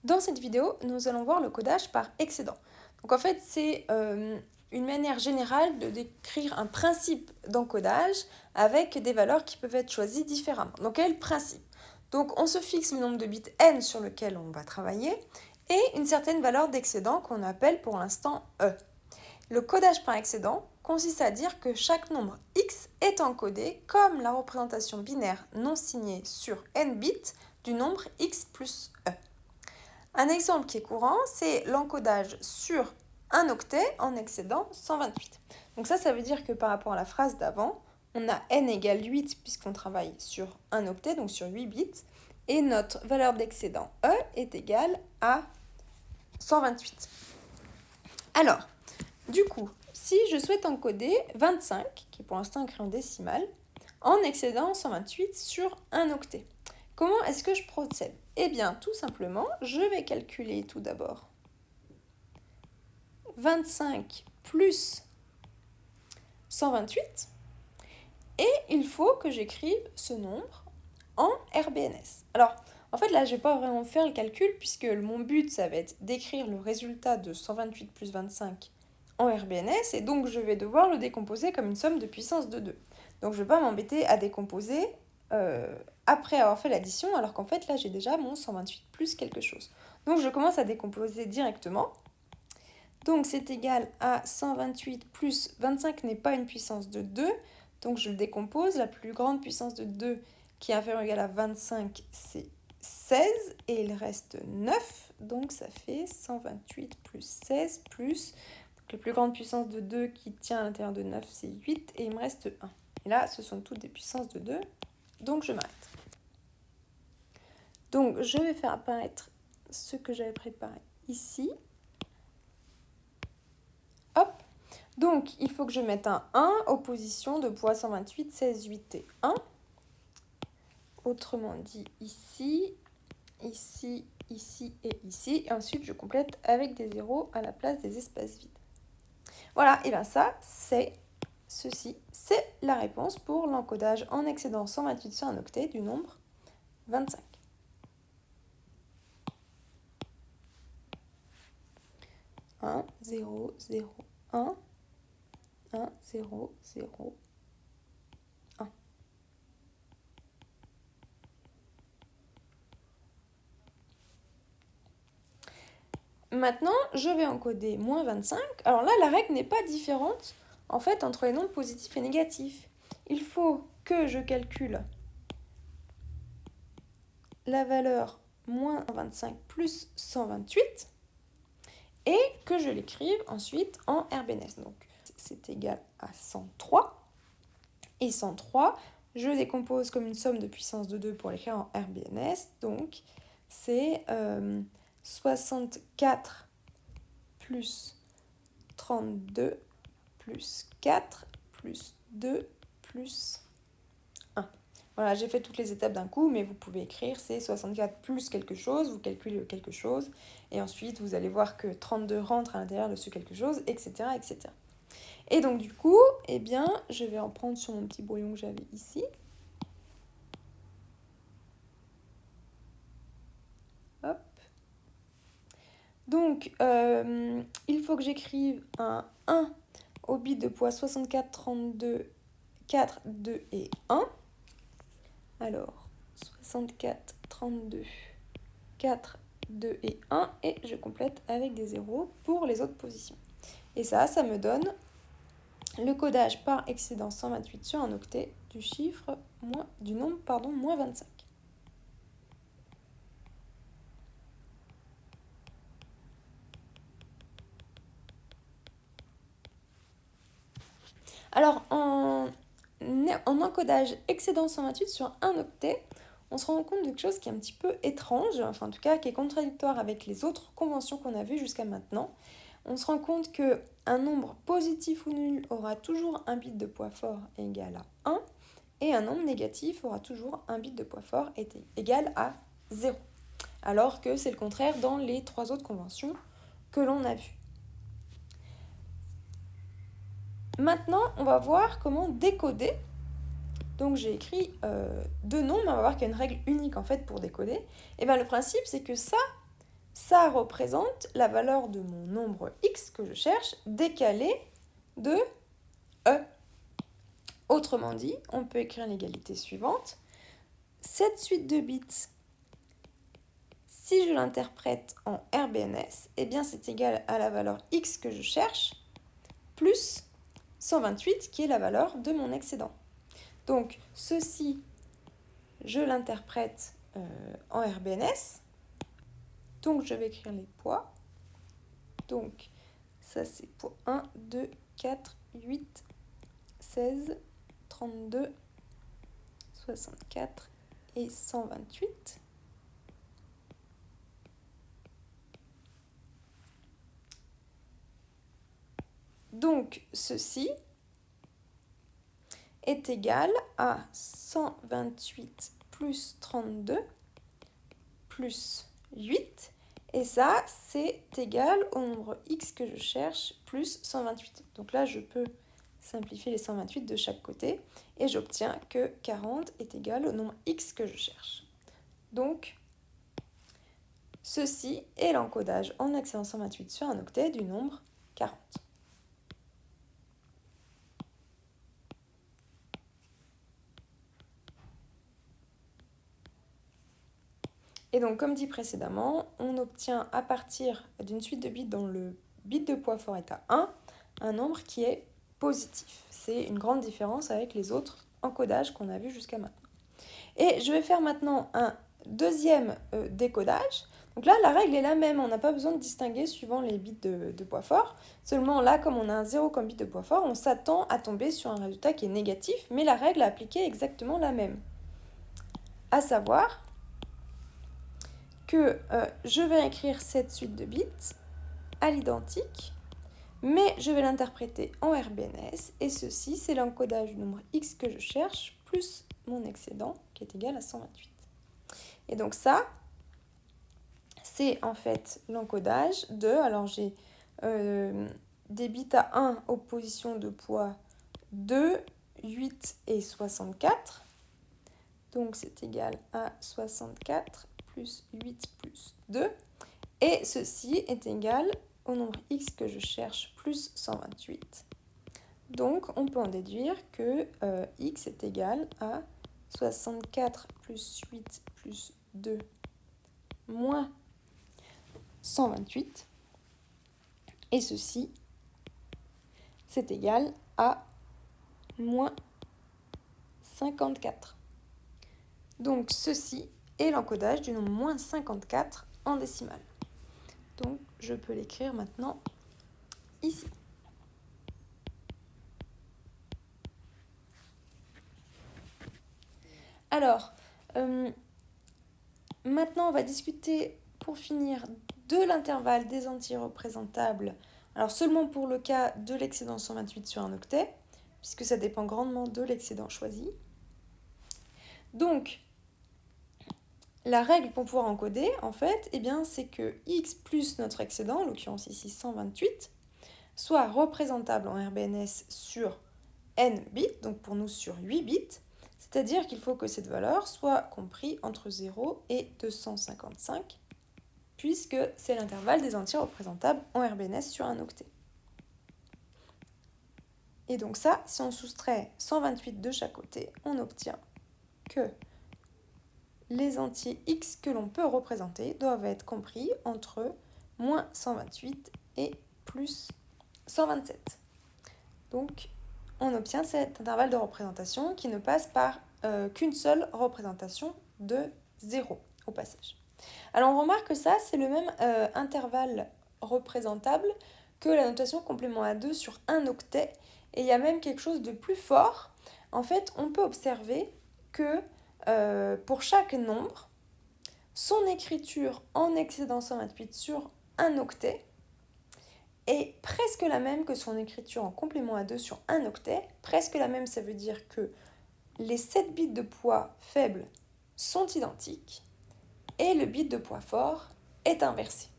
Dans cette vidéo, nous allons voir le codage par excédent. Donc en fait, c'est une manière générale de décrire un principe d'encodage avec des valeurs qui peuvent être choisies différemment. Donc quel est le principe? Donc on se fixe le nombre de bits n sur lequel on va travailler et une certaine valeur d'excédent qu'on appelle pour l'instant E. Le codage par excédent consiste à dire que chaque nombre x est encodé comme la représentation binaire non signée sur n bits du nombre x plus E. Un exemple qui est courant, c'est l'encodage sur un octet en excédant 128. Donc ça veut dire que par rapport à la phrase d'avant, on a n égale 8 puisqu'on travaille sur un octet, donc sur 8 bits, et notre valeur d'excédent E est égale à 128. Alors, du coup, si je souhaite encoder 25, qui est pour l'instant écrit en décimale, en excédant 128 sur un octet, comment est-ce que je procède? Eh bien, tout simplement, je vais calculer tout d'abord 25 plus 128 et il faut que j'écrive ce nombre en RBNS. Alors, en fait, là, je ne vais pas vraiment faire le calcul puisque mon but, ça va être d'écrire le résultat de 128 plus 25 en RBNS et donc je vais devoir le décomposer comme une somme de puissance de 2. Donc, je ne vais pas m'embêter à décomposer après avoir fait l'addition, alors qu'en fait, là, j'ai déjà mon 128 plus quelque chose. Donc, je commence à décomposer directement. Donc, c'est égal à 128 plus 25 n'est pas une puissance de 2. Donc, je le décompose. La plus grande puissance de 2 qui est inférieure ou égale à 25, c'est 16. Et il reste 9. Donc, ça fait 128 plus 16 plus... Donc, la plus grande puissance de 2 qui tient à l'intérieur de 9, c'est 8. Et il me reste 1. Et là, ce sont toutes des puissances de 2. Donc, je m'arrête. Donc, je vais faire apparaître ce que j'avais préparé ici. Hop. Donc, il faut que je mette un 1, opposition de poids 128, 16, 8 et 1. Autrement dit, ici, ici, ici et ici. Et ensuite, je complète avec des zéros à la place des espaces vides. Voilà, et bien ça, c'est ceci. C'est la réponse pour l'encodage en excédant 128 sur un octet du nombre 25. Un, 0, 0, 1, 1, 0, 0, 1. Maintenant, je vais encoder moins 25. Alors là, la règle n'est pas différente en fait entre les nombres positifs et négatifs. Il faut que je calcule la valeur moins 25 plus 128 et que je l'écrive ensuite en RBNS. Donc, c'est égal à 103. Et 103, je le décompose comme une somme de puissance de 2 pour l'écrire en RBNS. Donc, c'est 64 plus 32 plus 4 plus 2 plus 1. Voilà, j'ai fait toutes les étapes d'un coup, mais vous pouvez écrire, c'est 64 plus quelque chose, vous calculez quelque chose, et ensuite vous allez voir que 32 rentre à l'intérieur de ce quelque chose, etc., etc. Et donc du coup, eh bien, je vais en prendre sur mon petit brouillon que j'avais ici. Hop. Donc, il faut que j'écrive un 1 au bit de poids 64, 32, 4, 2 et 1. Alors, 64, 32, 4, 2 et 1. Et je complète avec des zéros pour les autres positions. Et ça me donne le codage par excédent 128 sur un octet du nombre moins 25. Alors, en encodage excédent 128 sur un octet, on se rend compte de quelque chose qui est un petit peu étrange, enfin en tout cas qui est contradictoire avec les autres conventions qu'on a vues jusqu'à maintenant. On se rend compte qu'un nombre positif ou nul aura toujours un bit de poids fort égal à 1, et un nombre négatif aura toujours un bit de poids fort égal à 0. Alors que c'est le contraire dans les trois autres conventions que l'on a vues. Maintenant, on va voir comment décoder. Donc j'ai écrit deux noms, mais on va voir qu'il y a une règle unique en fait pour décoder. Et bien le principe, c'est que ça, ça représente la valeur de mon nombre x que je cherche décalé de e. Autrement dit, on peut écrire l'égalité suivante. Cette suite de bits, si je l'interprète en RBNS, eh bien c'est égal à la valeur x que je cherche, plus 128 qui est la valeur de mon excédent. Donc ceci, je l'interprète en RBNS. Donc je vais écrire les poids. Donc ça c'est poids 1, 2, 4, 8, 16, 32, 64 et 128. Donc ceci est égal à 128 plus 32 plus 8. Et ça, c'est égal au nombre x que je cherche plus 128. Donc là, je peux simplifier les 128 de chaque côté et j'obtiens que 40 est égal au nombre x que je cherche. Donc, ceci est l'encodage en excédent 128 sur un octet du nombre 40. Et donc, comme dit précédemment, on obtient à partir d'une suite de bits dont le bit de poids fort est à 1, un nombre qui est positif. C'est une grande différence avec les autres encodages qu'on a vus jusqu'à maintenant. Et je vais faire maintenant un deuxième décodage. Donc là, la règle est la même, on n'a pas besoin de distinguer suivant les bits de poids fort. Seulement là, comme on a un 0 comme bit de poids fort, on s'attend à tomber sur un résultat qui est négatif, mais la règle à appliquer est exactement la même. À savoir que je vais écrire cette suite de bits à l'identique, mais je vais l'interpréter en RBNS, et ceci, c'est l'encodage du nombre x que je cherche, plus mon excédent, qui est égal à 128. Et donc ça, c'est en fait l'encodage de, alors j'ai des bits à 1 aux positions de poids 2, 8 et 64. Donc c'est égal à 64 plus 8 plus 2. Et ceci est égal au nombre x que je cherche plus 128. Donc on peut en déduire que x est égal à 64 plus 8 plus 2 moins 128. Et ceci, c'est égal à moins 54. Donc ceci est l'encodage du nombre moins 54 en décimale. Donc je peux l'écrire maintenant ici. Alors, maintenant on va discuter pour finir de l'intervalle des entiers représentables. Alors seulement pour le cas de l'excédent 128 sur un octet, puisque ça dépend grandement de l'excédent choisi. Donc, la règle pour pouvoir encoder, en fait, eh bien, c'est que x plus notre excédent, en l'occurrence ici 128, soit représentable en RBNS sur n bits, donc pour nous sur 8 bits, c'est-à-dire qu'il faut que cette valeur soit comprise entre 0 et 255, puisque c'est l'intervalle des entiers représentables en RBNS sur un octet. Et donc ça, si on soustrait 128 de chaque côté, on obtient que les entiers x que l'on peut représenter doivent être compris entre moins 128 et plus 127. Donc, on obtient cet intervalle de représentation qui ne passe par qu'une seule représentation de 0 au passage. Alors, on remarque que ça, c'est le même intervalle représentable que la notation complément à 2 sur un octet. Et il y a même quelque chose de plus fort. En fait, on peut observer que pour chaque nombre, son écriture en excédent 128 sur un octet est presque la même que son écriture en complément à 2 sur un octet. Presque la même, ça veut dire que les 7 bits de poids faible sont identiques et le bit de poids fort est inversé.